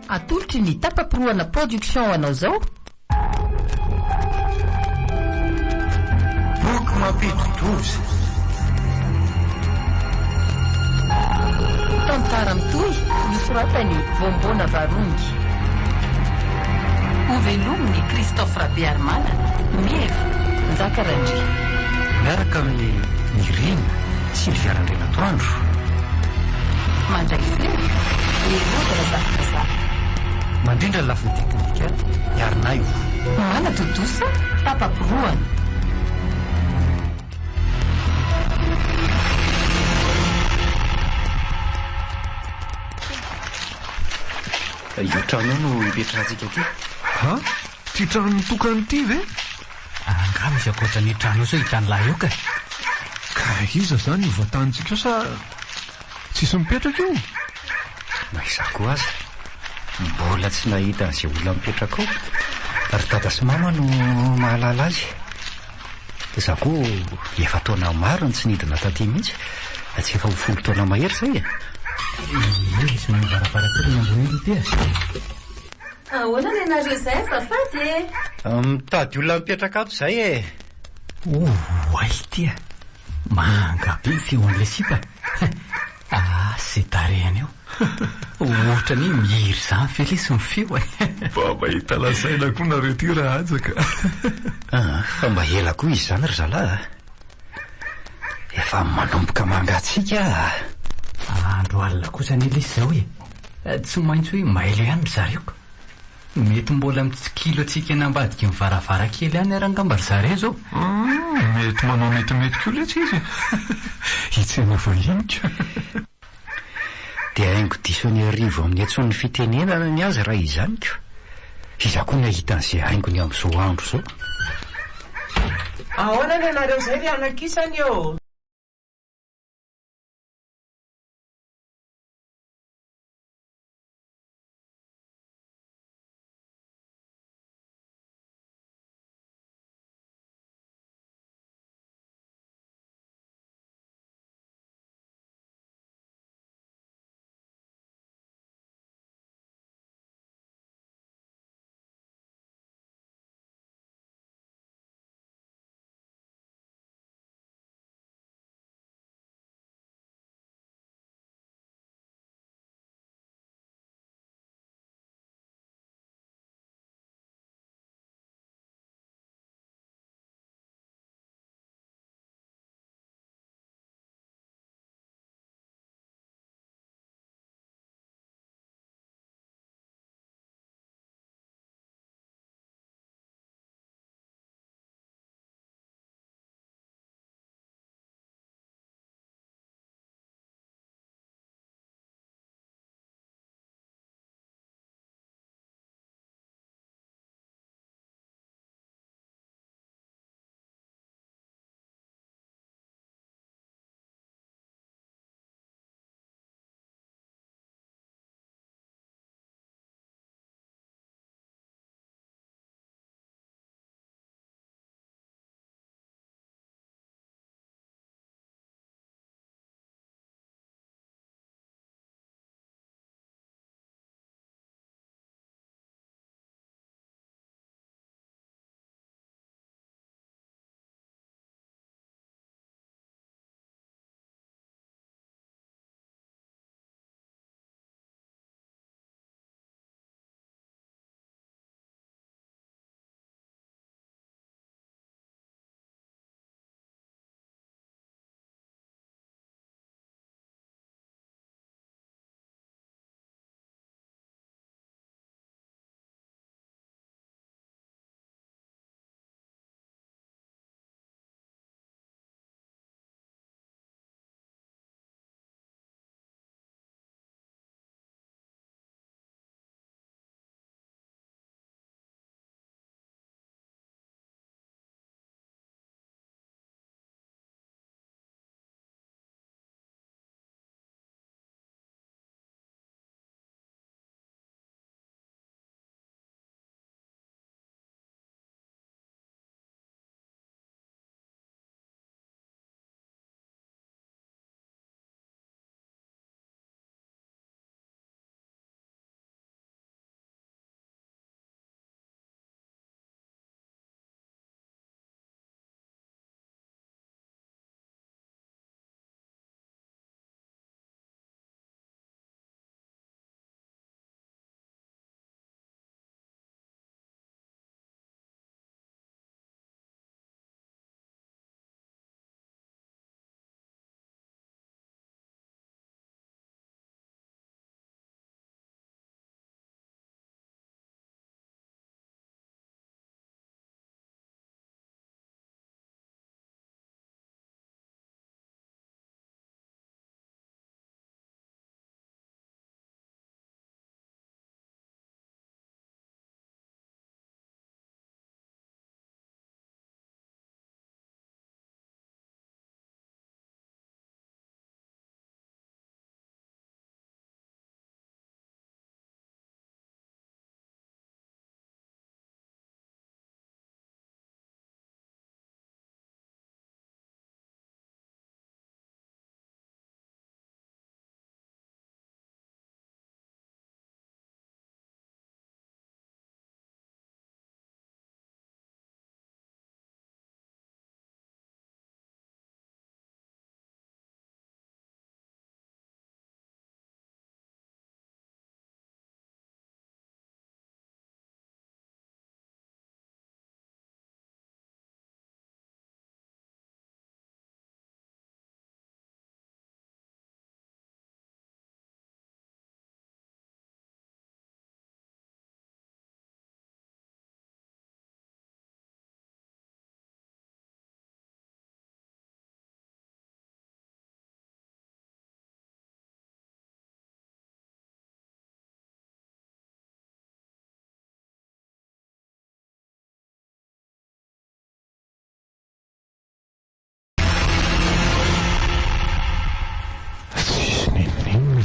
atolotry ny tapapiroana production anao zao. Boky mampidi-doza. Tantara mitohy nosoratany Vombona Varungy. Ovelominy Christophe Rabearmana, Meva Njakarandry. Miaraka amin'ny Irina Sylvia Randrenatoandro. Mandray feo Lerodra Zafiza. Mandrindra lafiny teknika Yarnaio. Mana Dodosa tapapiroana. Io trano no ipetrahantsika ty. Ha? Ty trano mitokany ty ve? Angamba izy akoatra ny trano sao hitany lahy io ka. Ka iza zany io voatanitsika sa tsisy mipetraka io? Maizako aza. Mbola tsy nahita an'izay olona mipetraka ao. Ary tata sy mama no mahalala azy. Dia za koa efa taona maro ny tsy nidina taty mihitsy. Tsy efa ho 10 taona mahery zay e. Izy mahay varavarakely ny ambony ity e. Ahoana ny anareo izay azafady e? Mitady olona mipetraka ato izay e. Ay ity e. Manga be feo an'ilay sipa. Sy tarehany eo. Ohatra ny mihiry izany Felisy ny feo e. Fa mahita lasaina koa nareo ty raha ajaka. Fa mba ela koa izy zany ry zalahy. Efa manomboka mangatsika. Andro alina kosa ny Elisy zao e. Tsy maintsy hoe mailo ihany ry zareo. Mety mbola mitsikilo atsika nambadiky ny varavarakely ihany arangamba ry zareo zao. Mety manao metimety koa letsy izy. Hitsena vahinika. Dia haingo diso ny arivo amin'ny antson'ny fitenenana ny azy raha izany ko. Iza koa nahita an'izay haingony amin'izao andro zao. Ahoana ny anareo izay ry anakisany eo?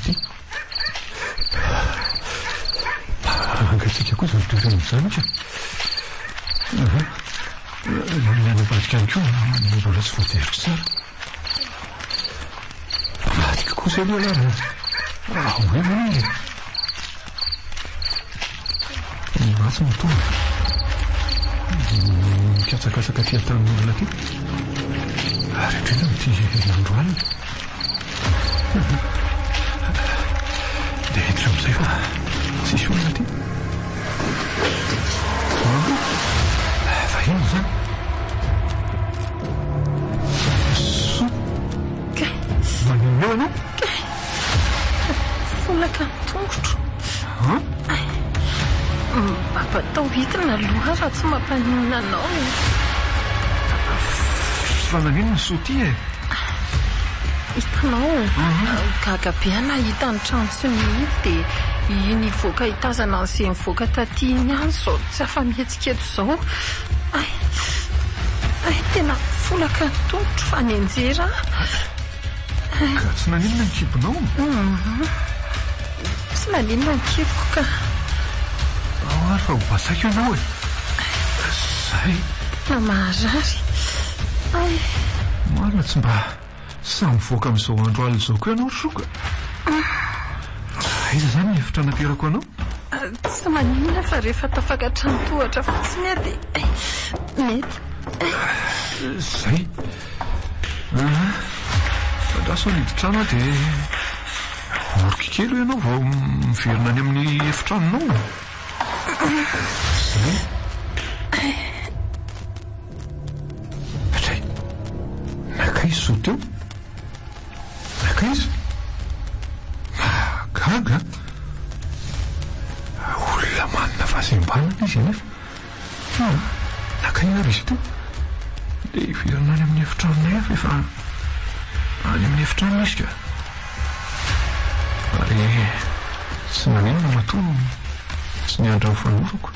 ity angatsika koa za mitovy am'izany ka mianapalika any koa mbola tsy voateriko tsara atika kosa aloha lara hoe mane matsy mitonga mikatsakatsaka ty an-tanin'olona ty ary drena mity andro alina dia hiditra amin'izay fa tsisy olona ty vahino zany so manineo anao folaka ny tongotro mampatao hitina aloha raha tsy mampanina anao fa nanino ny so ty hitanao gaga be nahita ny trano sy mihidy dia iny voaka hitazana an'izay mivoaka taty iny any zao tsy afa-mihetsiketo izao tena folaka ny tongotro fa ny anjera ka tsy naninona ny kibonao tsy maninona ny kiboko ka ary fa ho basaiko ianao zay maharary marina tsy mba samy voaka amin'izao andro alina izao koa ianao soka iza zany ny hevitra naterako anao tsy maninona fa rehefa tafakatra ny tohatra fotsiny a dia mety zay fandraso niditrano a dia orika kely ianao vao miverina any amin'ny efitranonao zay atray nakaizy so teo nakaizy gaga olona manina fahasembanana izy nefa nakaina ary izy teo dia iverina any amin'ny efitranonay afa efa any amin'ny efitrano izy ka ary tsy maninona matoa tsy niandra ny fanovako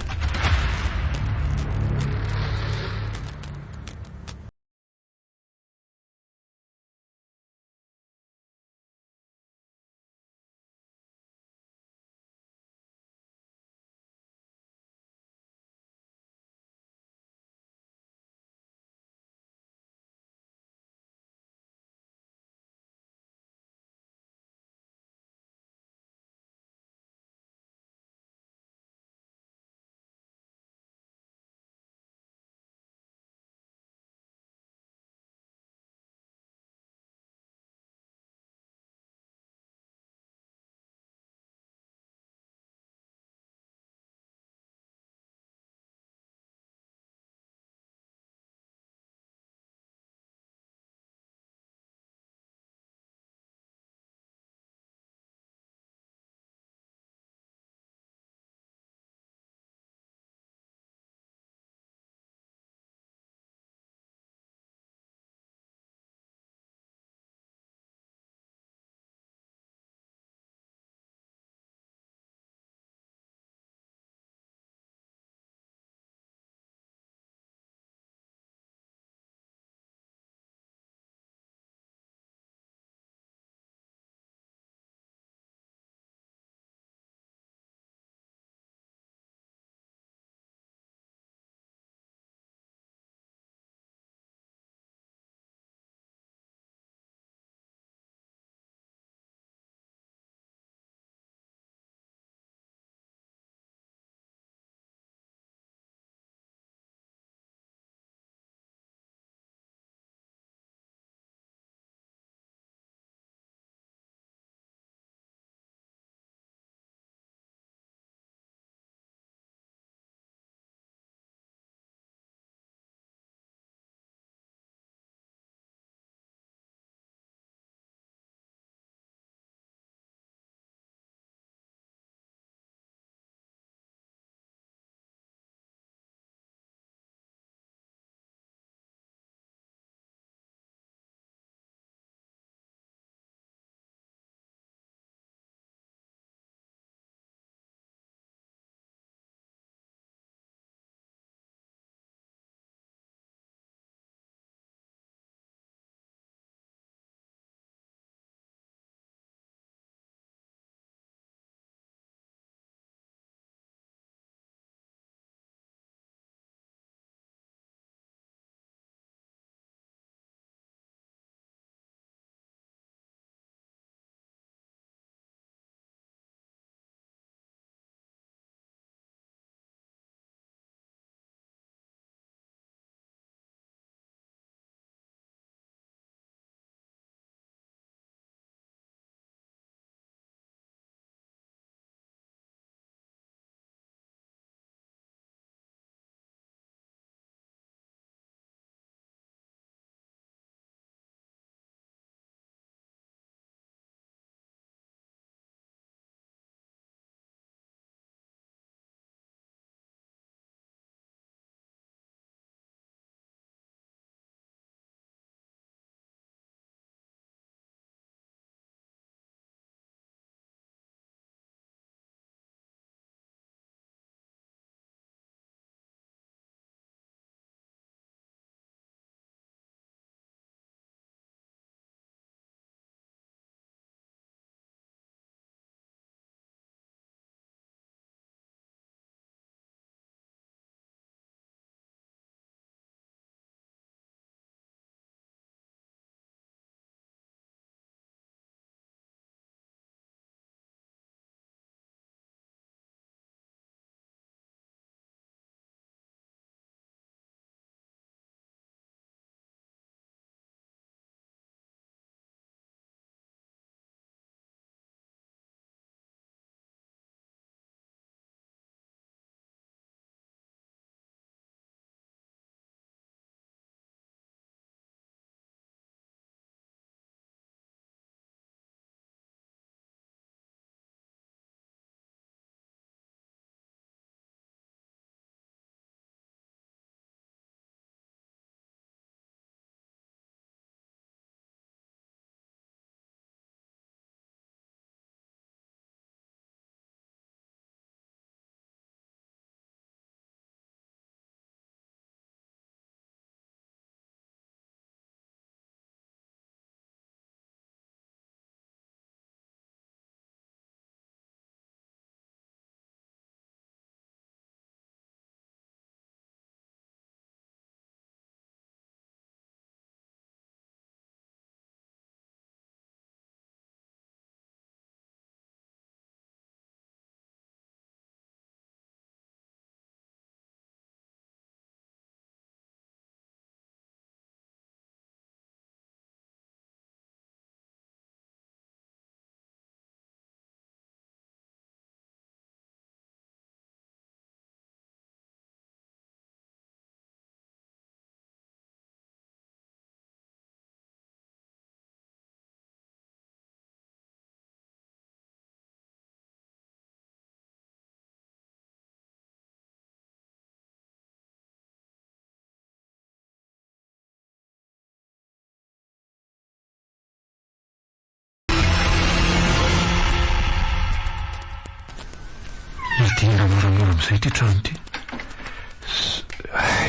amin'izay ity trano ity.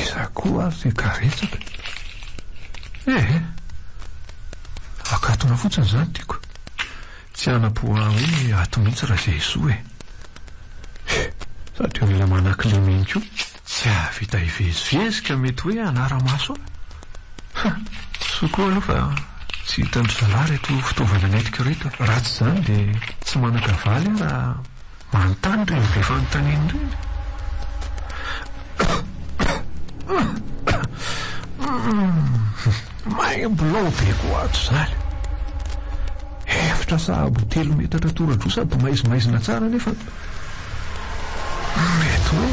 Izaho koa ary karetsaka. Akatona fotsiny izany tiako. Tsy hanapoha hoe ato mihitsy raha izay isoa satria mila manakile mihitsy io. Tsy ahavita hivezivezika mety hoe anara-maso aho. Sokoa aloha fa tsy hitandry zalahy reto fitaovana nentika reto. Raha tsy izany dia tsy manakavaly raha manontany reny be fanontaniany reny. Maimbolao be koa ato zaly. Efitra sahabo 3 metatra tora-droa sady maizimaizina tsara nefa mety hoe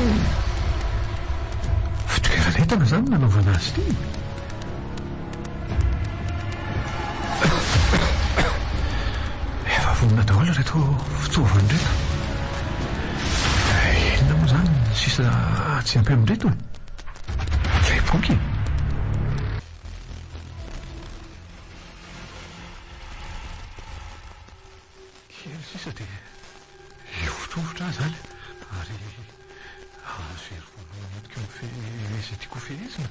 fitoeran'entana izany nanaovana azy ity. Efa vonona daholo reto fitaovany reto. Inona moa izany sisa tsy ampy amin'ireto e? Ilay boky. Kely sisa dia hivotrovotra zany ary azo hery voalohany antoko izay tiako fehezina.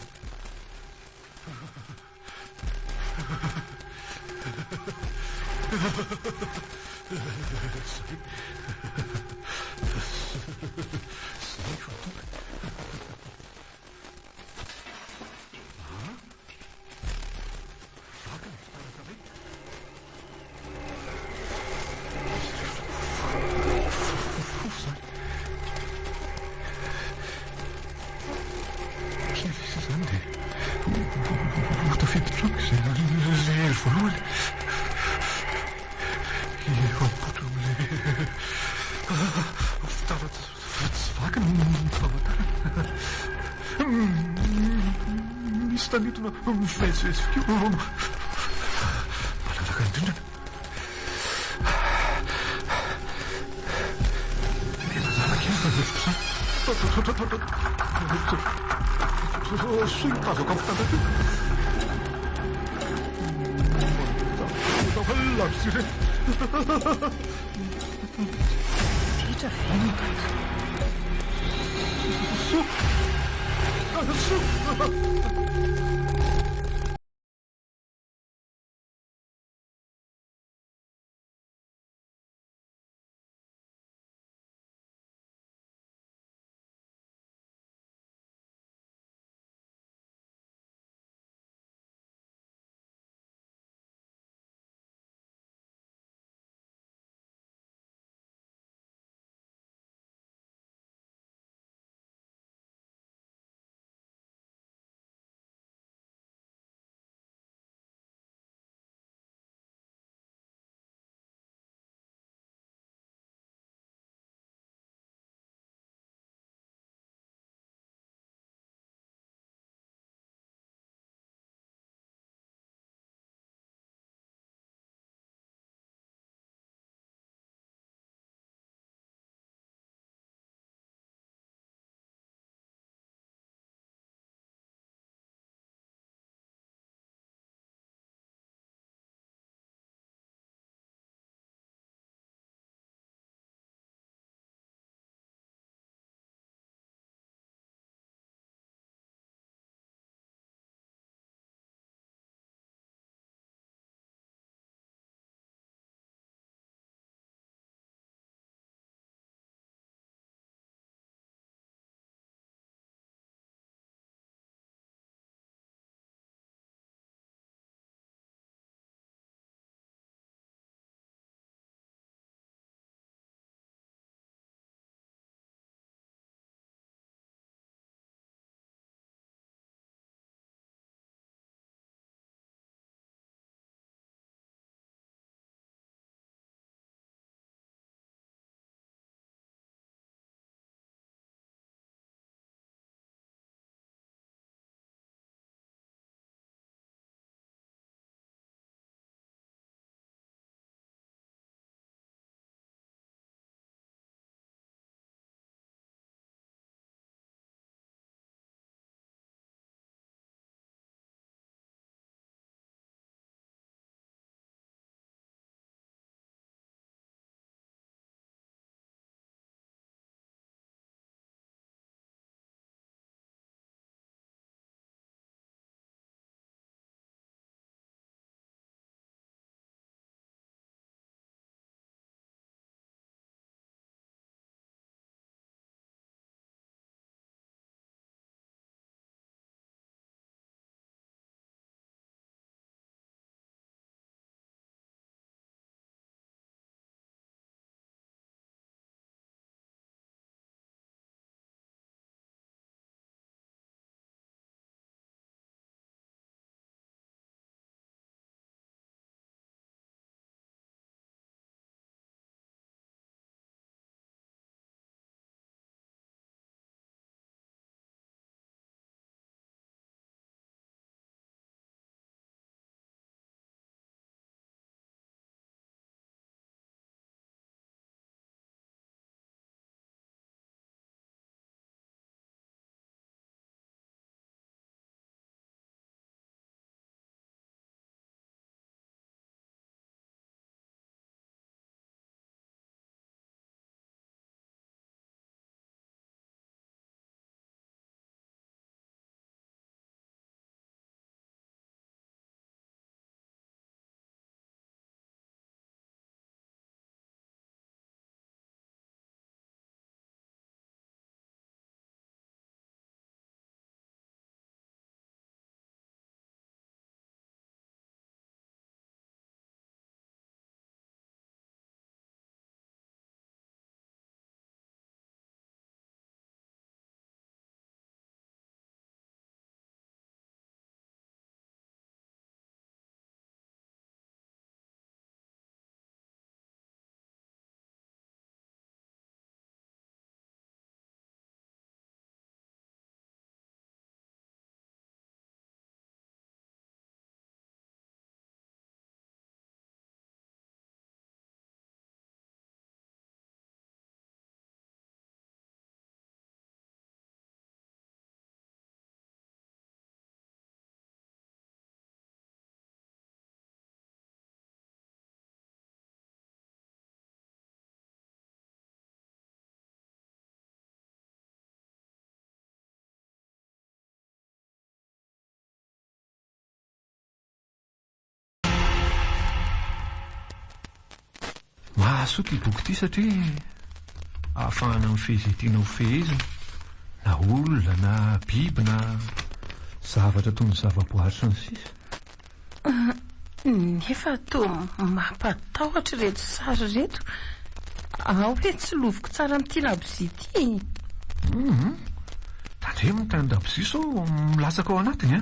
Zay fotoana. Misy tanetona mivezivezy fikeo malalaka indrindra. Tena zanakely faneviko izany. Soy mitazako amin'ny tanakeo. Lavy sy ireny. mahasoa ty boky ity satria ahafahana mifehizetiana ho fehezina na olona na biby na zavatra toy ny zava-boahatra ny sisa. Nefa to mampatahotra reto sary reto. Ao hoe tsy loviko tsara amin'ity labozia ity. Tandremo ny tany labozia so milatsaka ao anatiny, a?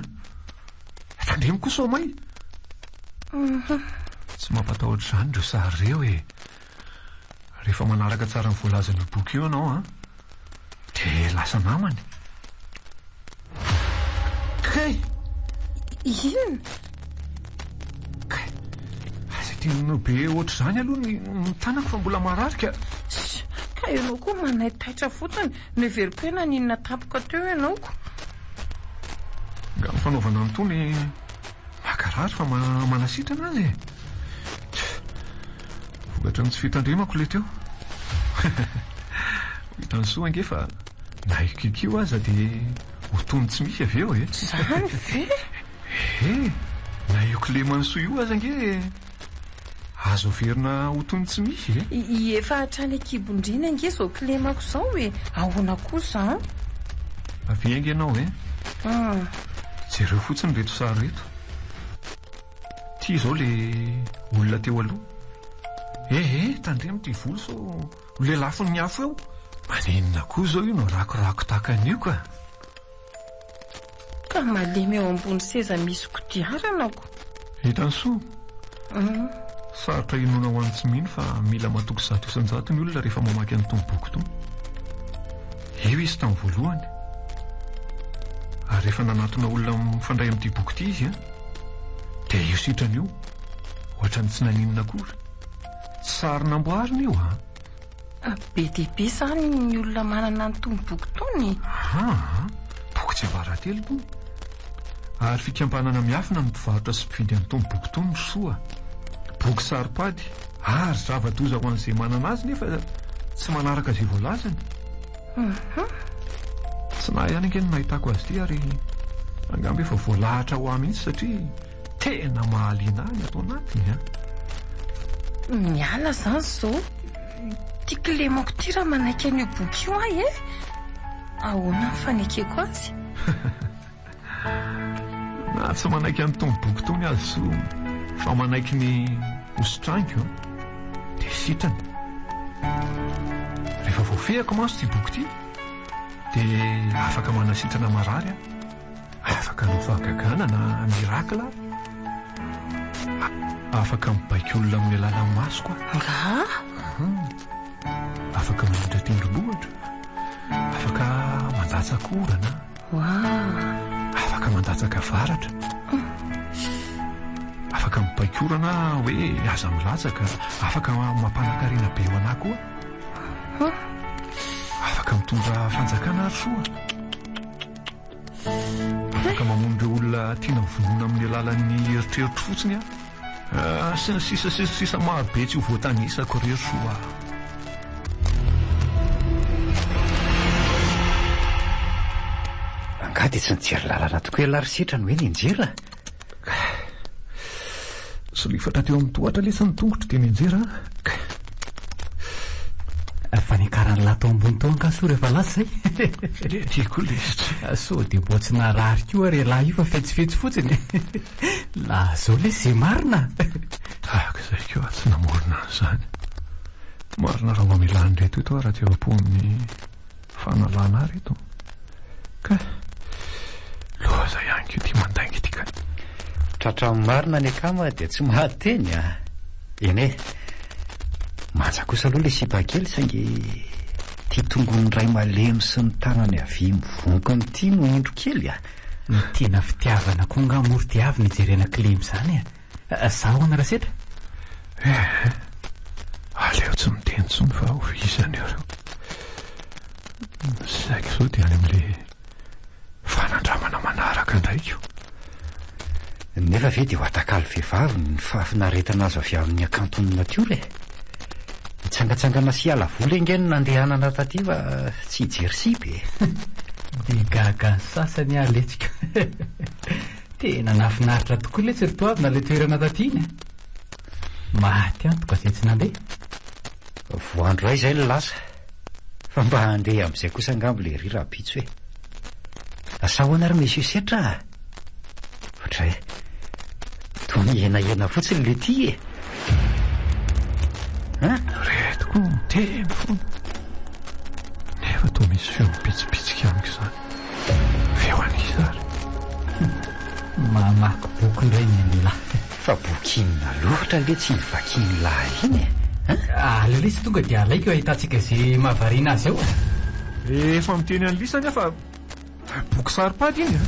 Tandremo koa so may. Tsy mampatahotra izany ireo sary ireo e. Rehefa manaraka tsara ny voalazan'io boky io anao, a, dia lasa namany. Kay! Inona? Kay! Asa tianao be ohatr' izany aloha ny tanako fa mbola mararika. Ka ianao koa manaitaitra fotsiny. Neveriko hoe naninona tapoka teo ianao ko. Nga ny fanaovana an'itony makarary fa manasitrana azy e. Vokatra ny tsy fitandremako le teo. Hitany soa ange fa na ikikio aza dia ho tony tsy misy avy eo e. Zany ve? Na io Clément soa io aza ange azo verina ho tony tsy misy e. Efa hatrany akibondrina ange zao Clément-ko zao e. Ahoana kosa? Avy ange ianao e. Jereo fotsiny reto sary reto. Ty zao le olona teo aloha. Tandremo ty volo so le lafiny ny afo eo. Manenina koa zao io no rakorako takan'io ka. Ka malemy eo ambony seza misy kodiaranako. Hitany soa. Sarotra inona ho any tsy mino fa mila matoky zato isan-jato ny olona rehefa mamaky an'itony boky itony. Eo izy tamin'ny voalohany. Ary rehefa nanatona olona mifandray amin'ity boky ity izy, dia io sitrany io ohatran'ny tsy naninona akory. Sary namboarina io, be dia be zany ny olona manana an'itony boky itony. Boky tsy varatelo itony. Ary fikambanana miafina ny mpivarotra sy mpividy an'itony boky itony no soa. Boky saripady ary zava-doza ho an'izay manana azy nefa tsy manaraka izay voalazany. Tsy na ihany ange no nahitako azy ity ary angamba efa voalahatra ho ahy mihitsy satria tena mahaliana ahy ny atao anatiny. Miala zany zao. Ty Clément-ko ty raha manaiky an'io boky io ahy e. Ahoana ny fanekeko azy? Na tsy manaiky an'itony boky itony azy so fa manaiky ny ositraniko dia sitrany. Rehefa voafehako manso ty boky ity dia afaka manasitrana marary afaka novagagana na mirakla, afaka mibaika olona amin'ny alalan'ny maso koa. Afaka mandritra tendrombohitra, afaka mandatsaka orana, afaka mandatsaka varatra, afaka mibaika orana hoe aza milatsaka, afaka mampanankarena be ho anahy koa, afaka mitondra fanjakana ary soa, afaka mamonjy olona tiana vonoina amin'ny alalan'ny eritreritro fotsiny sy ny sisa marobe tsy ho voatanisako rery soa. Angah dia tsy nijery lalana tokoa ialary sitrany hoe nianjera. Solifatra teo amin'ny tohatra lesy ny tongotra dia nianjera. Fa nikarany lato ambony tao ankaso rehefa lasa zay. Tiako lesitra. So dia mbo tsy narary koa re lahy io fa fetsifetsy fotsiny. La zao le zay marina. Tahaka izay koa tsy namorona an'izany. Marina raha mamelany reto ito raha tsy eva-po amin'ny fanalana reto. Ka loza ihany ko ity mandainga ity ka. Tratra marina ny akama dia tsy mahateny eny e. Manja kosa aloha le sipakely saingy ty tongony ray malemy sy ny tanany avy mivonko n'ity no indro kely Ny tena fitiavana koa nga moritiavy ny jerena Clément zany zahoana raha setra. Aleo tsy miteny tsony fa ho izany ireo. Saiko izao dia any amin'ilay fanandramana manaraka indraiko. Nefa ve dia ho atakalo vehivavy ny fahafinaretana azo avy amin'ny akanton'ny natiora e. Mitsangatsangana sy ala vola ingeny nandehanana taty fa tsy hijery sipy e. Dia gaga ny sasany aletsika. Tena nafinaritra tokoa le tsy ritoavina le toerana taty iny. Maty antoka izay tsy nandeha. voandro ray izay le lasa fa mba handeha amin'izay kosa angambo le ry rahabitso hoe asahoana ary misy setra ohatra hoe toa mihenahena fotsiny le ty retiko miteny foana nefa toa misy feo mipitsipitsika amiko izany feo anisary mamaky boky indray nylahy fa boky inona loatra le tsy nivakiny lahy iny le lisy tonga dia alaiko ahitantsika izay mahavariana azy ao efa miteny any lisany fa boky saripady iny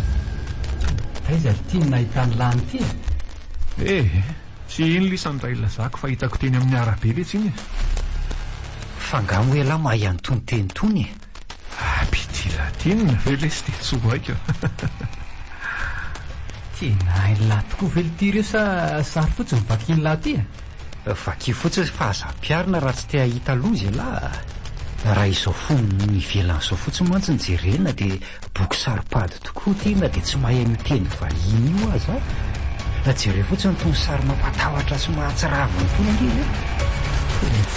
aiza ry tia nahitany lany ty tsy iny lisany ray lazako fa hitako teny amin'ny arabe letsy iny fa ngamo ela mahay antony teny tony pitilatinina ve le sy te tsoaika tena hain'lahy tokoa velo ty ireo sa sary fotsiny vakiny lahy ty vaky fotsiny fahaza-piarina raha tsy te hahita lozy lahy raha izao fony nivelan'izao fotsiny mantsy ny jerena dia boky saripady tokoa ty na dia tsy mahay miteny vahiny io aza na jere fotsiny tony sary mampatahotra sy mahatsiraviny tony indrindra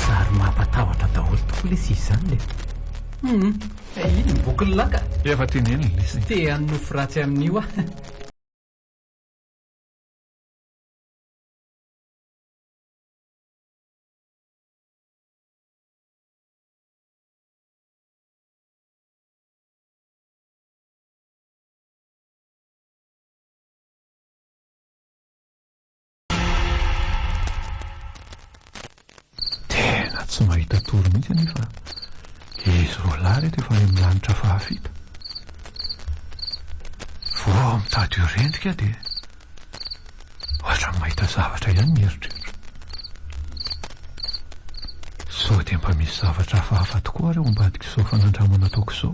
sary mampatahotra daholo tokoa le sy izany le iny boky ny laka efa teneny le sy te hanofo ratsy amin'io tsy mahita toro mihitsy nefa izy roalahy reto efa amin'ny lanitra fahafita vao mitady io rendrika dia ohatra mahita zavatra ihany mieritreritra sao dia mba misy zavatra hafahafa tokoa reo ambadika izao fanandramana ataoko izao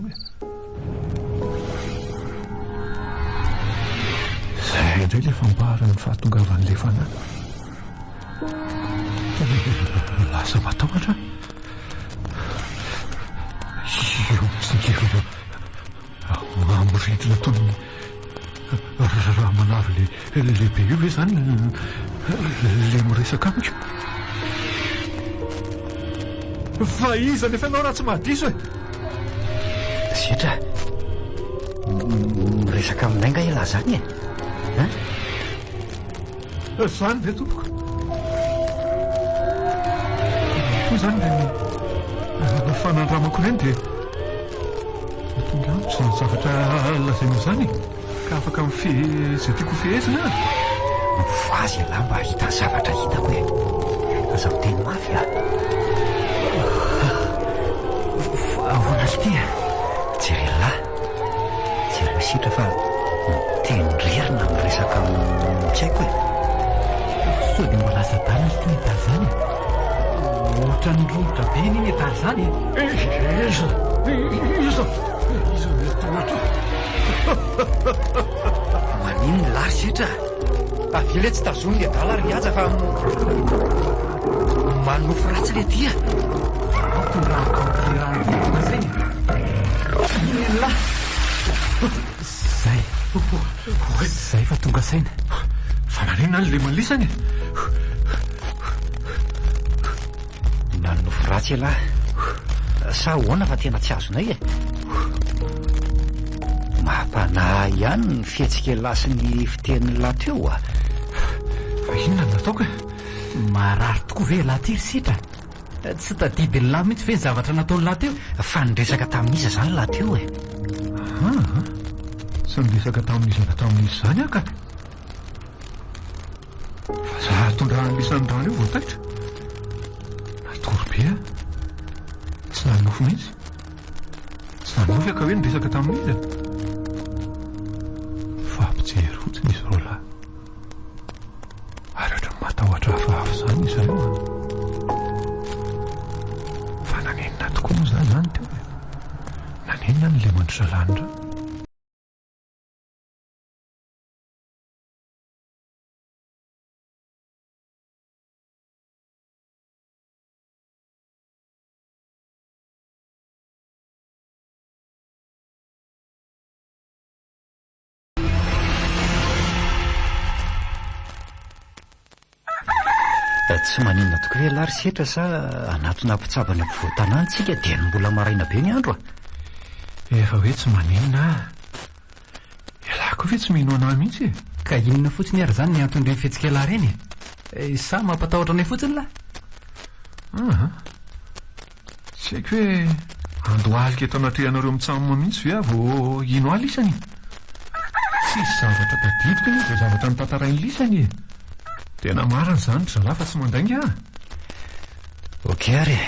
zay indray le fambara ny fahatongavan'le fanahy lasa matahotra io mitsingiro mamoridrina toy raha manavy le lehibe io ve zany le miresaka amiko fa iza nefa ianao raha tsy mahadiso setra miresaka aminay nga ela zany zany le tompoko koa zany le fanandramako reny dia tonga amiko zany zavatra lazaina zany ka afaka zay tiako fehezina mivoazy lahy mba hita zavatra hitako azaho teny mafy ahoana zy ty jere lahy jere sitra fa miteny rerina miresaka tsy haiko sao dia malaza dana zy ty nitary zany ohatra ny romotra be iny iny etary zany iza metoatra manino lary setra avele tsy tazony le dala ry aza fa manofo ratsy le tia zay fa tonga saina fa manina ny le malisany nanofo ratsy alahy sa hoana fa tena tsy azonay mampanahy ihany ny fihetsika lasy ny fiteniny lahy teo fa inona ny nataoko marary tokoa ve lahy ty ry sitra tsy tadidy ny lahy mihitsy ve ny zavatra nataony lahy teo fa niresaka tamin'iza zany lahy teo sy niresaka tamin'izaka tamin'izy zany aka fa za tondrahan'ny lisan'ny rano io voataitra atory be tsy nanofo mihitsy tsy nanofy aka hoe niresaka tamin'iza fa ampijery fotsiny izy roa lahy ary ohatra ny matahotra hafahafa zany izy reo fa nanenina tokoa moa zany zany teo nanenina ny le mandritra lanitra Tsy maninona tokoa hoe lary setra sa anatona ampitsabana mpivoatanantsika dia mbola maraina be ny andro Efa hoe tsy maninona ialako ve tsy mino anah mihitsy Ka inona fotsiny ary zany ny antondreny fihetsika lahy reny sa mampatahotra anay fotsiny lahy tsy haiko hoe andohalika eto anatrehanareo mitsamoma mihitsy ve vo ino ahy lisany tsisy zavatra tadidiko ny izay zavatra nitantarainy lisany tena marina zany ry zalahy fa tsy mandainga Okey ary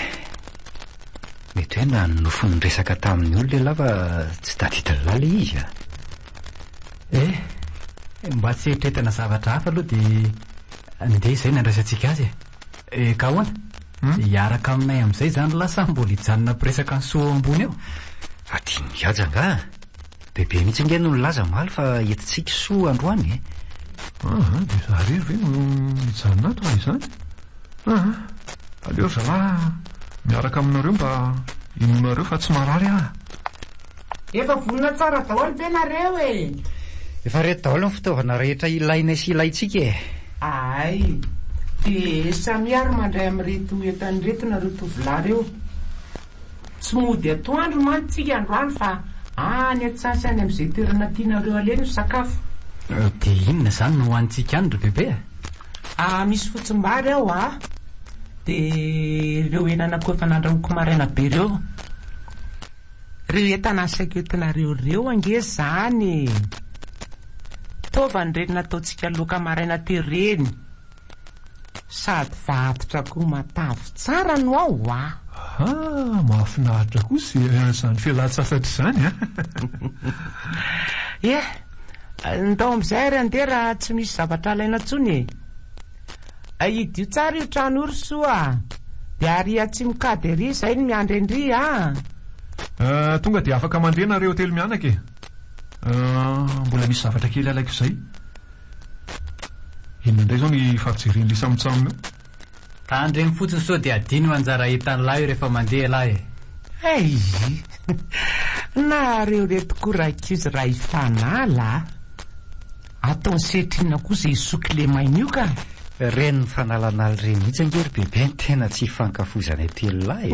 mety hoe na nofony resaka tamin'ny olona lehilahy fa tsy tadidiny lahy le izy mba tsy eritreretana zavatra hafa aloha dia andeha izay nandraisantsika azy ka ahoana hiaraka aminay amin'izay zany lasa mbola hijanona mpiresaka ny soa ambony eo adiny mihaja nga bebe mihitsy nge no nilaza maly fa entintsika soa androany dia zarery ve no mijanona ato izany aleo ry zalahy miaraka aminareo mba inonareo fa tsy marary Efa vonona tsara daholo ve nareo efa reto daholo ny fitaovana rehetra ilainay sy ilaintsika Ay, dia samiary mandray amin'reto entan'ireto nareo tovolahy reo. Tsy mody atoandro mantsika androany fa any atsasany amin'izay toerana tianareo aleny ny sakafo. Dia inona zany no hoantsika any ry bebe Misy fotsimbary ao dia ireo henanako efa nandrahoiko maraina be reo. Reo entana asaiko entinareo reo ange zany. Taovany reny nataontsika loka maraina tereny. Sady vatotra koa matavy tsara no ao mahafinaritra kosa izany fialan-tsasatra izany ndao amin'izay ry andeha raha tsy misy zavatra alaina intsony idio tsara io trano io ry soa dia ary atsimokady ery izay no miandry endry tonga dia afaka mandeha nareo hotely mianaka mbola misy zavatra kely alaiko izay inona indray zao ny fahajereny lisa mitsamina ka andreny fotsiny so dia adino anjara hitan'ny lahy rehefa mandeha lahy nareo retoko raikizy raha ifanala ataony setrina kosa isoky le maina io ka reny ny fanalan'aly reny mihitsy angery bebe ny tena tsy hifankafozana telo lahy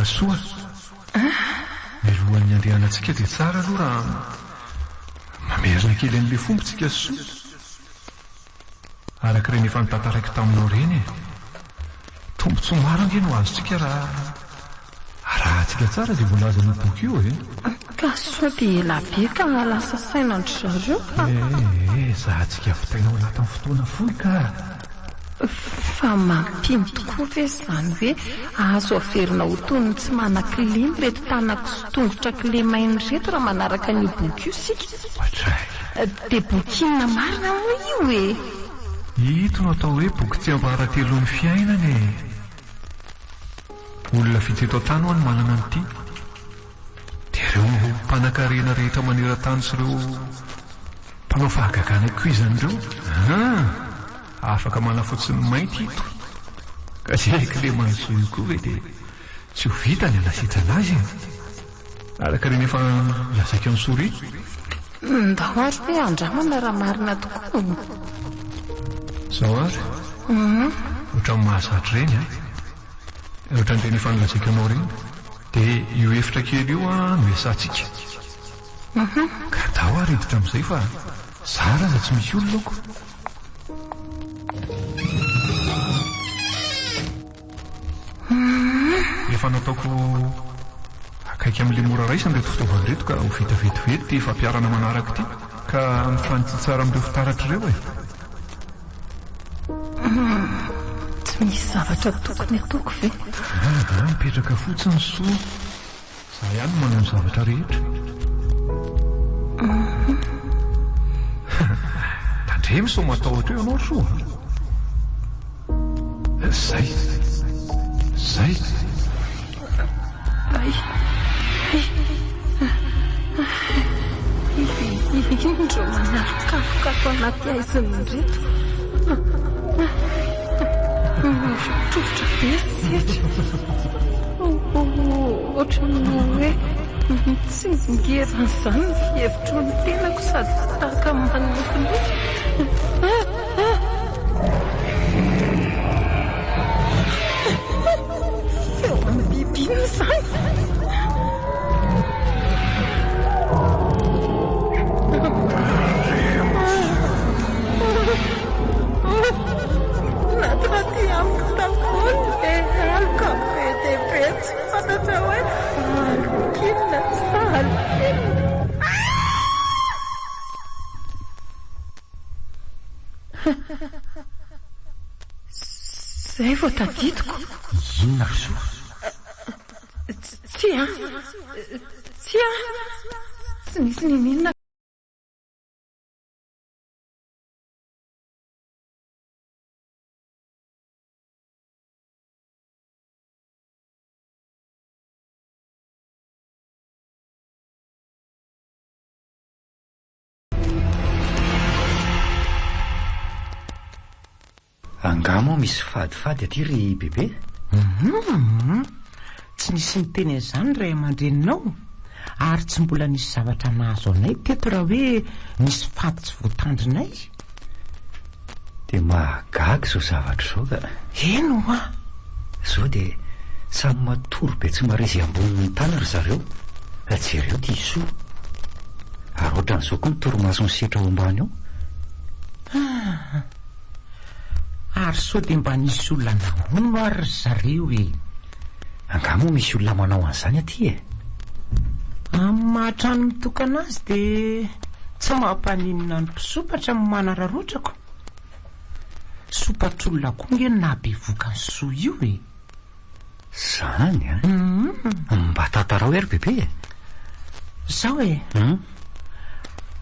soa milohan'ny andrianantsika dia tsara aloha raha mamerina kely an'ilay fombontsika soa araka ireny efa nitantaraiky taminao reny tombontso maro ange no azontsika raha antsika tsara dia voalaza ny boky io ka soa dia ela be ka lasa sainandry zareo ka zahantsika fitainao anatin'ny fotoana foy ka fa mampiny tokoa ve izany hoe azo averina ho tony tsy manan-kilemy reto tanako sy tongotra kilemainy reto raha manaraka ny boky io sika dia bokinina marina moa io ito no atao hoe boky tsy ambaratelo'ny fiainana olona vitsy eto an-tany ho any manana an'ity dia ireo mpanan-karena rehetra maneran-tany sy ireo mpanao fahagagana kuizan'ireo afaka manafotsiny mainty ito ka zay kilemanso io koa hoe dia tsy ho vita ny anasitrana azy araka ireny efa lazaka ny soria ndao ary hoe andramana raha marina tokoa zao ary ohatra ny mahazatra ireny ohatra ny tena efa nilazaka anao ireny dia io efitra kely io no esantsika ka dao ary hiditra amin'izay fa zara za tsy misy olonako efa nataoko akaiky amin'ilay mora raisany reto fitaovana reto ka ho vita vetivety dia fampiarana manaraka ity ka mifanitsy tsara amin'ireo fitaratra ireo tsy misy zavatra tokony ataoko ve mipetraka fotsiny soa za ihany manao ny zavatra rehetra tandremy so matahotra eo ianao soa zay indro manarokafokako anaty aiziny reto trofotra be setra ohatran'ny hoe tsy ngeran'izany ny fihevitro ny tenako sady tahaka manofiny feo amin'ny bibiny izany natraty amiko takony e alika be dia be tsy fantatra hoe alokilona sa alokilona zay vao tadidiko inona ry soa tsy misy ninina angamo misy fadifady aty ry bebe tsy nisy nyteny an'izany ray aman-dreninao ary tsy mbola nisy zavatra nahazo anay teto raha hoe misy fady tsy voatandrinay dia mahagaga zao zavatra zao ka eno zao dia samy matoro be tsy marezy ambonin'ny tany ry zareo jereo ty isoa ary ohatran'izao koa nytoromaso ny setra ao ambany ao ary sao dia mba nisy olona nahono ary ry zareo angamo misy olona manao an'izany aty amin'ny mahatrano mitokana azy dia tsy mampaninona ny mpisopatra amin'ny manararotrako sopatr'olona koa nge nabevoka ny soa io zany mba tantarao ery bebe zao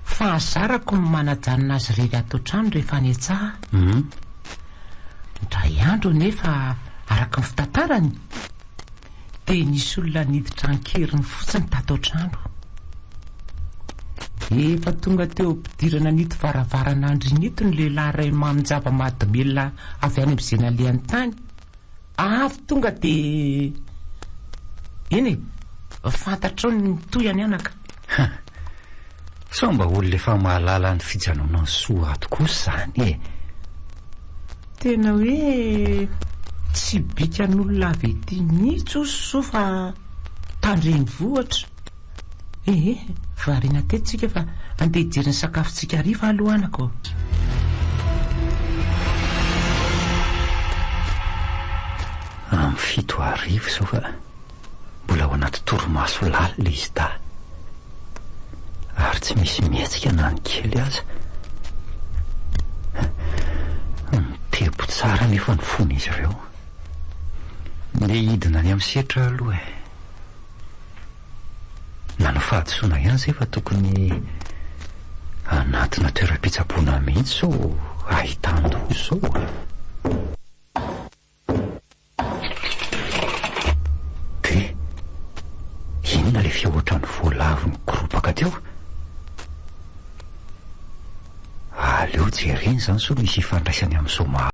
fahazarako ny manajanona azy rery ato trano rehefa ny atsaha ndray andro nefa araka ny fitantarany dia nisy olona niditra ankeriny fotsiny tato trano efa tonga teo ampidirana nito varavarana andrinito ny lehilahy ray maminjava mahadimelona avy any am'izay nalehan'ny tany avy tonga dia eny fantatrao ny toyany anaka sao mba olona efa mahalala ny fijanona ny soa tokoa zany tena hoe tsy bika n'olona avy ety nitso so fa tandreny vohatra. Variana tetisika fa andeha hijery ny sakafontsika hariva alohanako. Amin'ny 7:00 zao fa mbola ao anaty torimaso lalina izy da ary tsy misy mihetsika na ny kely aza. Mitebo tsara nefa ny fony izy ireo. Nde hidina ny amin'ny setra aloha na ny fahadisoana ihany zay fa tokony anatina toeram-pitsaboana mihitsy so ahitando zao. De inona le fihoatran'ny voalavo ny koropaka teo? Aleo jereny zany so misy ifandraisany amin'ny soma.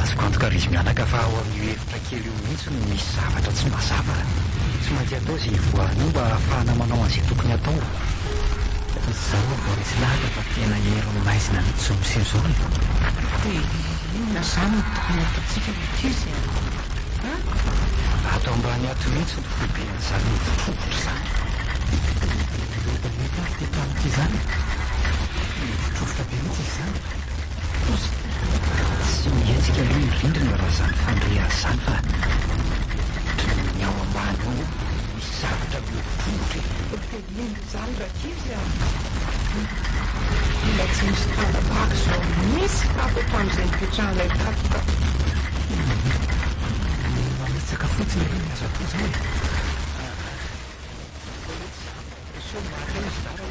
azoko antoka ry izy mianaka fa ao amin'ny hevitra kely io mihitsy no misy zavatra tsy mazava tsy maintsy atao izay voanio mba ahafahana manao an'izay tokony atao. Zaho vao misy lahatra fa tena ero maizina mihitsy misy izao inona zany tokony ataontsika mikizy ato ambany ato mihitsy no foben'izany fofotra zany. teto amin'ity zany mitrofotra be mihitsy izy zany. Tsy mihetsika aloha indrindrina raha zany fandreha zany fa ny ao ambany ao misy zavatra mifofotra. inona zany rakizy ila tsy misy tandabaka zao misy tato atramin'izay nipetrahanay tato mametsaka fotsiny aloha azo atao zao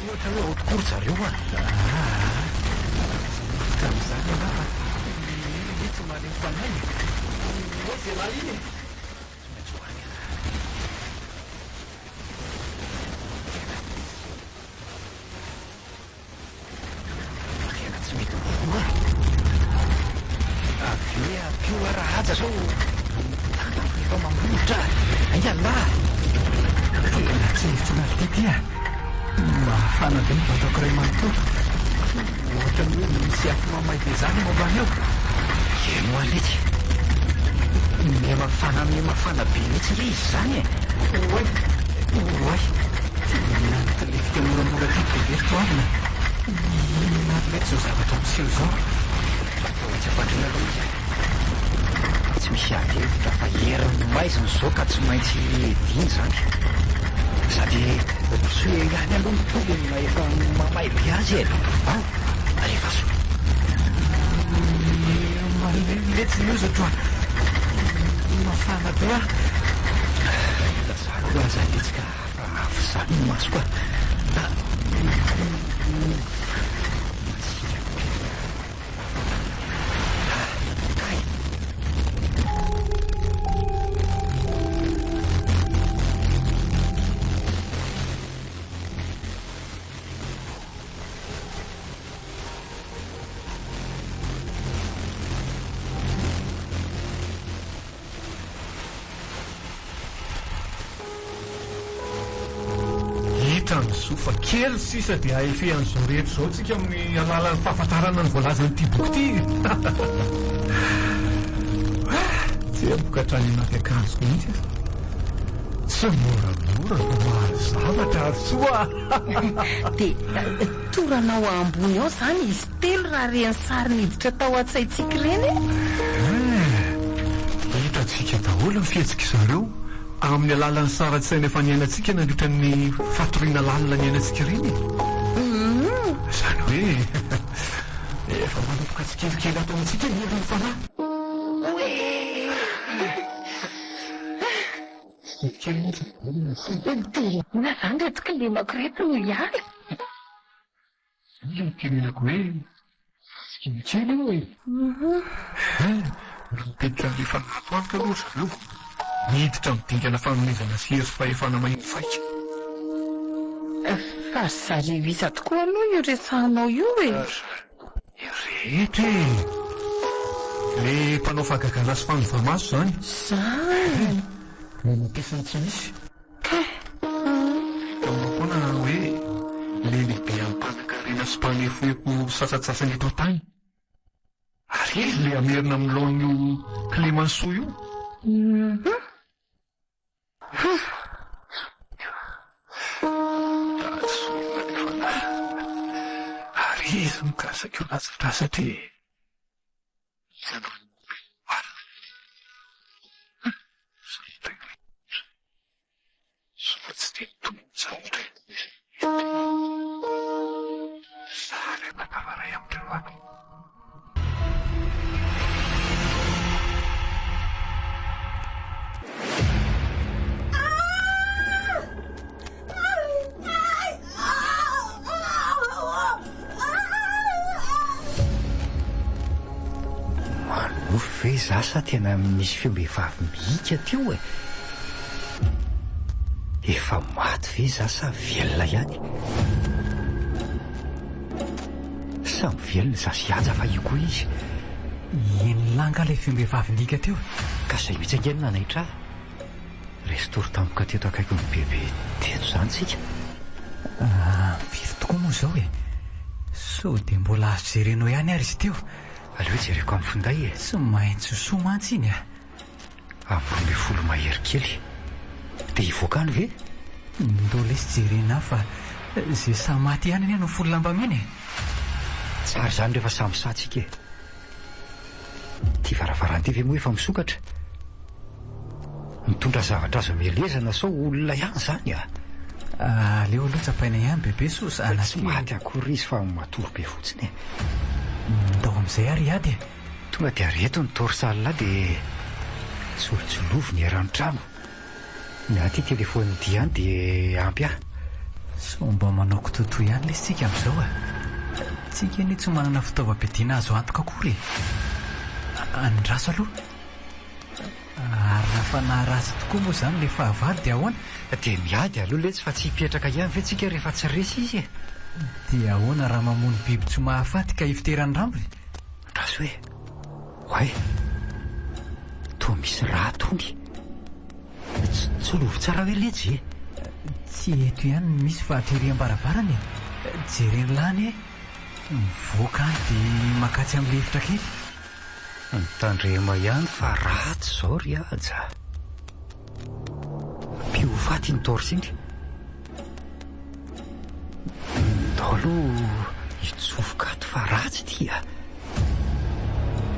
ohatra hoe aotokory zareo a tam'izany anafa mety malemy fanay ozy raha iny tena tsy mety mivoa avy hoe apio raha aja zao efa mambotra aiala tena tsy hevitsina titya mahafana be mibataoko ray manontolo ohatra ny hoe misy afo mamay be zany mombany eo eno aletsy mihmafana be mihitsy le izy zany oay oay nantalefika moramora ty be verito avina mety zao zavatra miseho zao tsy afatrina aloha izy tsy misy ady hevitra fa heriny maiziny zao ka tsy maintsy diny zany sady soe ihany aloha mitovy na efa mamay be azy rehefa so maletsy io zatroa mafana be a lazako aza letsika afo zany ny masoko fa kely sisa dia ahefehan'izao rehetra zao tsika amin'ny alalan'ny fahafantarana ny voalazany ity boky ity tsy aboka hatrany anaty akanjoko mihitsy tsy moramora no maro zavatra ary soa dia toranao ambony ao zany izy telo raha reny sary niditra tao an-tsaitsika reny hitantsika daholo ny fihetsika zareo amin'ny alalan'ny saratsaina efa niainantsika nandritra ny fatoriana lalina ny ainatsika reny zany hoe efa manompoka tsikelikely ato amintsika ny fanahy na zany retsika lemako reto no ihany kiminako hoe sikimikely io e mipetrika le fanatoanka aloha zareo niditra midingana fanomezana sery fahefana mahiny faika fa zareo iza tokoa aloha io resahanao io e rehetra le mpanao fahagaganasy fanovamaso zany zany mampiasany tsy misy tamakona hoe le lehibe am'mpanakarena sy mpanefoeko sasatsasany eto tany ary izy le amerina amin'ny laon'io Clemenceau io ary izy mikasaka io lazatra satria tsy teny tombony zavatra sary manavaray amindreo any ve zasa tena misy feom-behivavy mihika teo efa maty ve zasa velona ihany samy velona zasy iaja fa io koa izy Inylanga ilay fiombehivavindika teo. ka izay mitsangena nahitra resitory tampoka teto akaiky ny bebe teto izany tsika. Firy tokoa moa izao e. So dia mbola azo jerenao ihany ary izy teo. aleo jereko amin'ny finday e. Tsy maintsy soa mantsy iny a. amin'ny folo mahery kely dia hivoaka any ve? Ndola isy jerena fa izay samaty ihany any no folo lamba mena e. Tsara izany rehefa samy satsika e. Tia varavaranty ve moa efa misokatra? Mitondra zavatra azo amelezana sao olona ihany izany a. Aleo aloha tsapaina ihany bebe so tsy anaty maty akory izy fa matory be fotsiny e. ndao amin'izay ary ady e. Tonga dia reto ny torsalina dia solotsolovy ny eran-trano. Ny aty telefony diany dia ampy ahy. So mba manao kitoto ihany le sika amin'izao a. Tsika anie tsy manana fitaovam-piadiana azo antoka akory e. Andraso aloha. Ary rafa naharatsy tokoa moa izany le fahavalo dia ahoana? Dia miady aloha le tsy fa tsy hipetraka ihany ve tsika rehefa tsy resy izy e. Dia ahoana raha mamono biby tsy mahafaty ka hiviteran'ny rambony? Raso hoe hoay toa misy raha tony tsy lovo tsara hoe letsy e. Tsy eto ihany misy fa ateriam-baravarana e. Jereny lany e. Mivoaka any dia makatsy amin'ny efitra kely. Mitandrema ihany fa ratsy izao ry aja. Mpiofaty ny torsiny. Ndalo hitsofoka ato fa ratsy tia.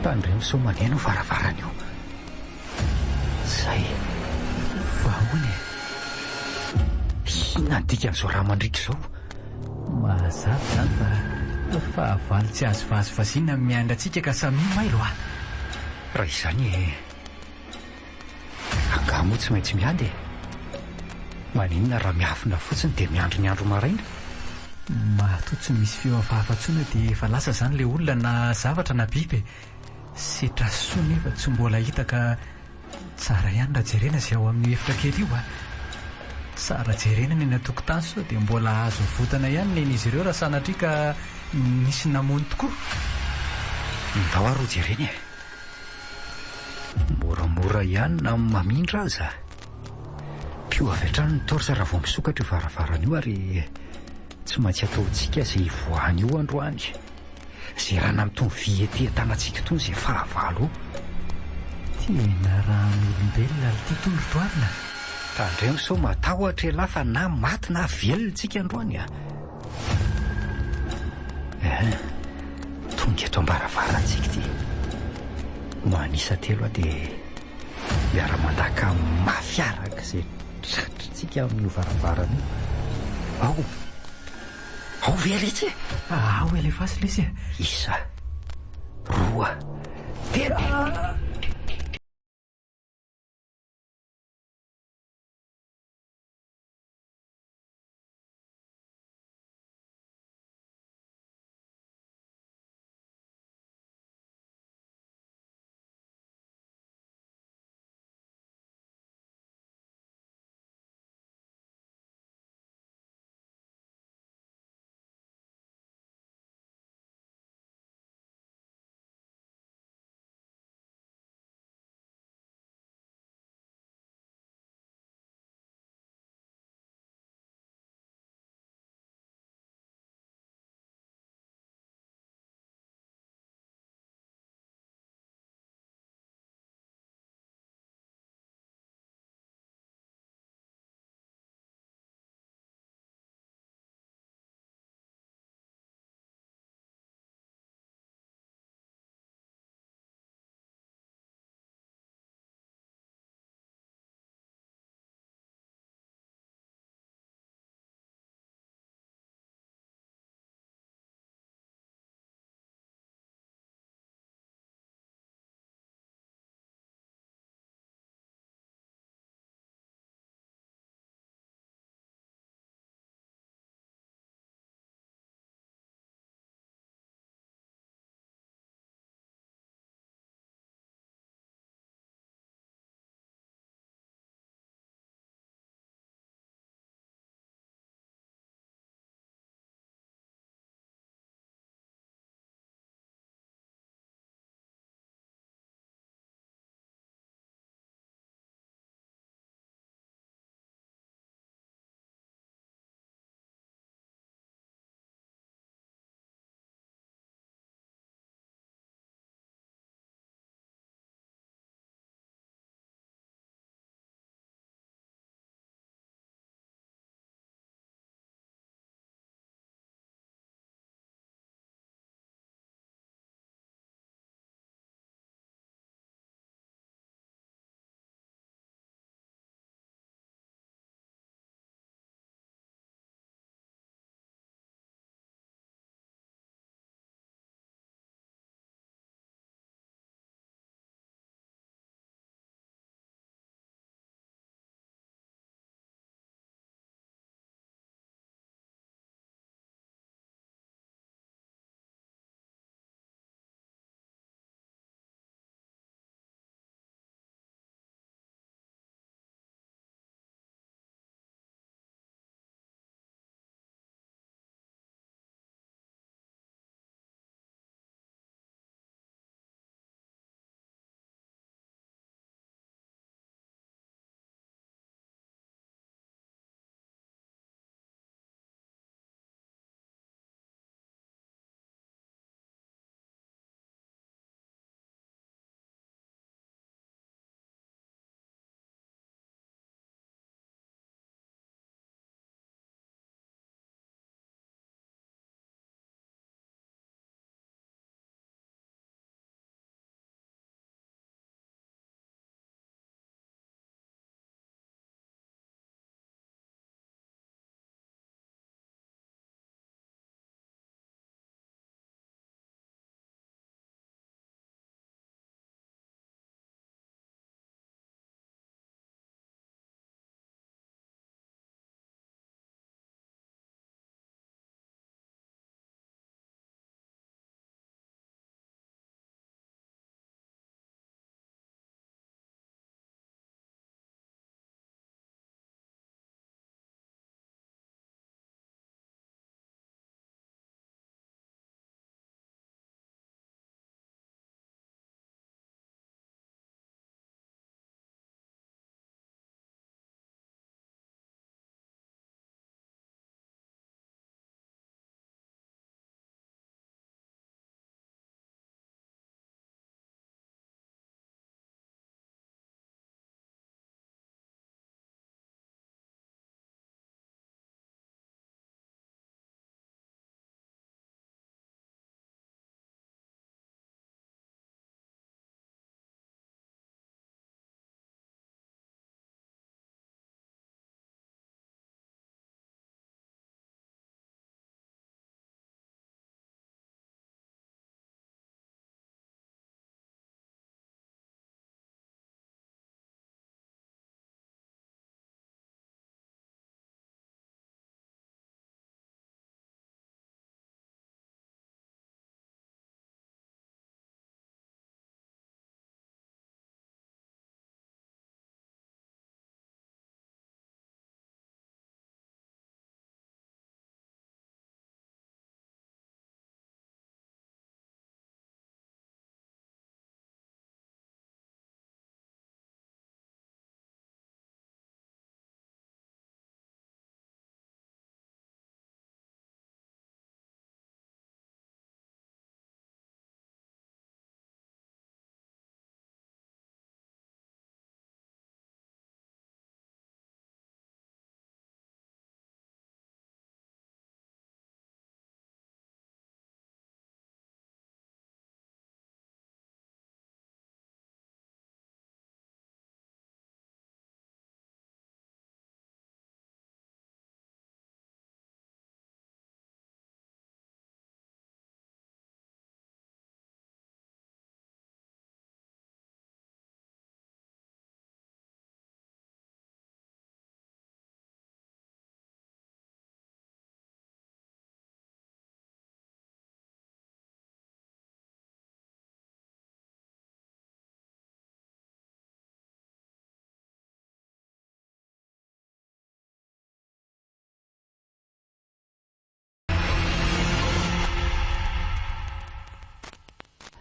Tandremo sao maneno varavarana io. Zay Fa ahoana e. Inona ny dika amin'izao raha mandritra izao? Mazava izany fa fahavalo tsy azo vazovazina miandra antsika ka samy mailo a. Raha izany e angah moa tsy maintsy miady e. Maninona raha miafina fotsiny dia miandro ny andro maraina? Matoa tsy misy feo hafahafa-tsona dia efa lasa izany le olona na zavatra na biby. Setra soa nefa tsy mbola hita ka tsara ihany raha jerena izay ao amin'ny efitra kely io a. Tsara jerena ny eny an-tokotany sao dia mbola azo votana ihany nen'izy ireo raha sanatria ka nisy namono tokoa. Ndao aroa jereny e. Moramora ihany na mamindra aza. Pio avy hatrany ny torsa raha vao misokatra io varavarana io ary tsy maintsy ataontsika izay voany io androany. Izay raha namitony vy ety an-tanantsika tony izay fahavalo. Tena raha n'olombelona ity tondrotoarina. Tandremo sao matahotra elahy fa na maty na velona tsika androany a. Tonga eto am-baravarantsika ity. Manisa telo a dia miara-mandaka mafiaraka izay tratritsika amin'io varavarana io. Ao ve letsy? Ao elefasy lesy e. Isa roa telo.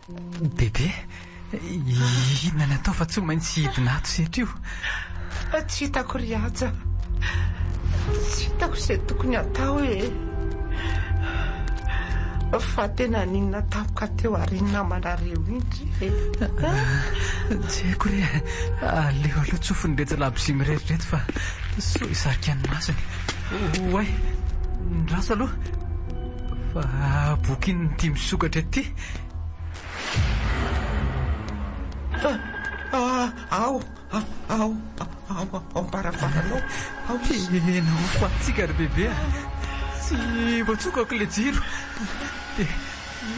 Bebe, inona ny atao fa tsy maintsy hidina ato setra io? Tsy hitako ry aja. Tsy hitako izay tokony atao fa tena ninona tapoka teo arinina amanareo indry. Tsy haiko ry aleo aloha tsofiny rehetra labozimy rehetrarehetra fa so izaka ny masony. Oay, ndraso aloha fa boky ny dimy sokatra ety. Ao ambarabaranao. Enao fatsika ry bebe. Tsy voatsokako le jiro.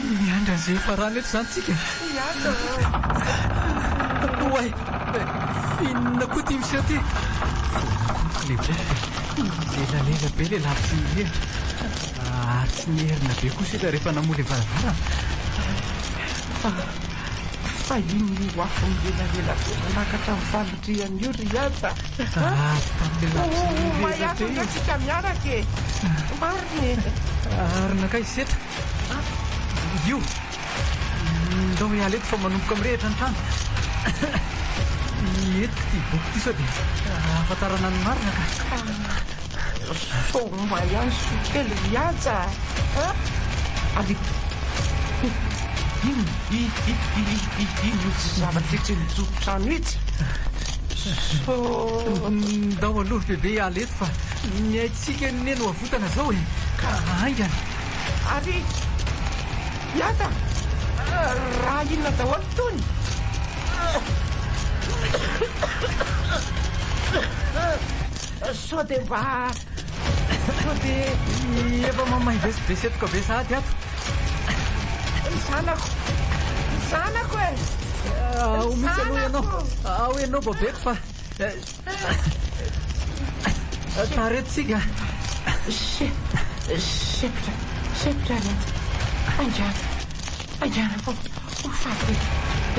Miandra an'izay farany eto izany tsika. Oay, inona koa ty misy aty? Le boky lelalela be le labozimy eny. Ary tsy mierina be koa sika rehefa namoly varavara. Fa iny io afo milenalela be manakatra amin'ny fanotriany io ry aja. Tamin'le labozimy rehetra io tsika miaraka mariny. Ary nakay setra. Io ndao hiala eto fa manomboka mirehitra ny trano. Eto ty boky ty sao dia ahafantarana ny marina ka. Somba ihany sokely ry aja. Ary ino zavatra etsy mijobotrano etsy. Ndao aloha bebe hiala eto fa ny haitsika neno avotana zao ka aingana. Ary iata raha inona daholo tony. Sao dia mba sao dia efa mamay vesivesetoka be sahady ato. Zanako ao mihitsy aloha ianao. Ao ianao babeko fa taretsika. Sepitra rehetra. Andiana fa hofaty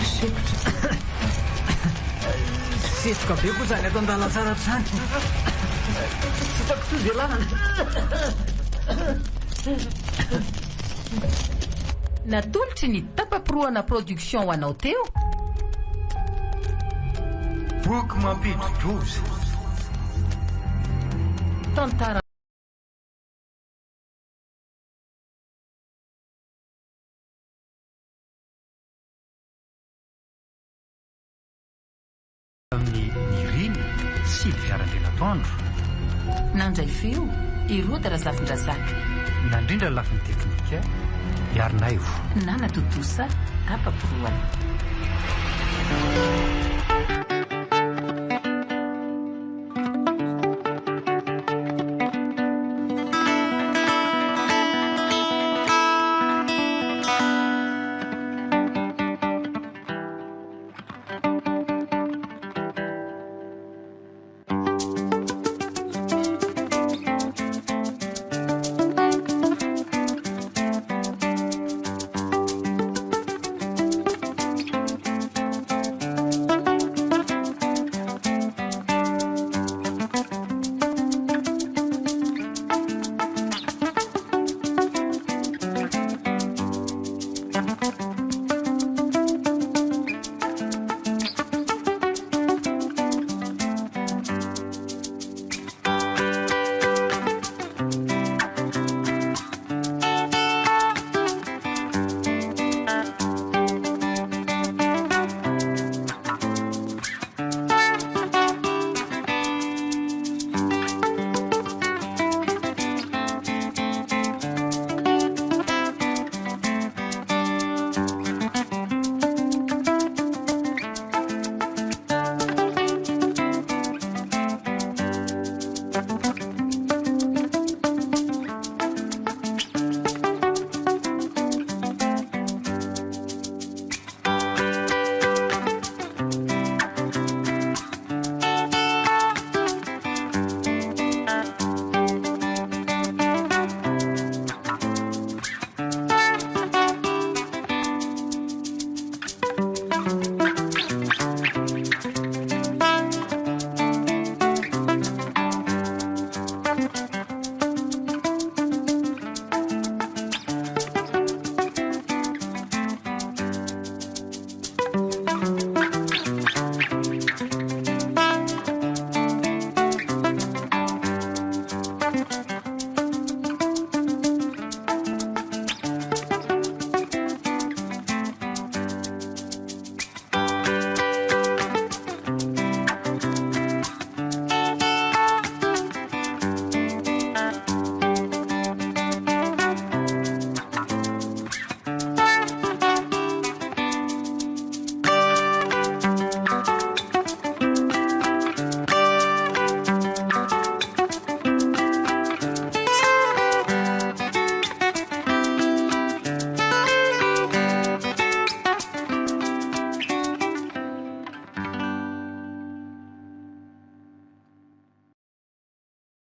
sepitra. Setoka be koa izany ato an-dalantsara izany. Tsy hitako toy izay lalana. Natolotry ny tapapirohana production ho anao teo. Boky mampidi-doza. Tantara amin'ny niriny sy fiaran-denatoandro. nandray feo iroa darazafin-drazaka Nandrindra ny lafin'ny teknika iarina io na natotosa tapapirohana.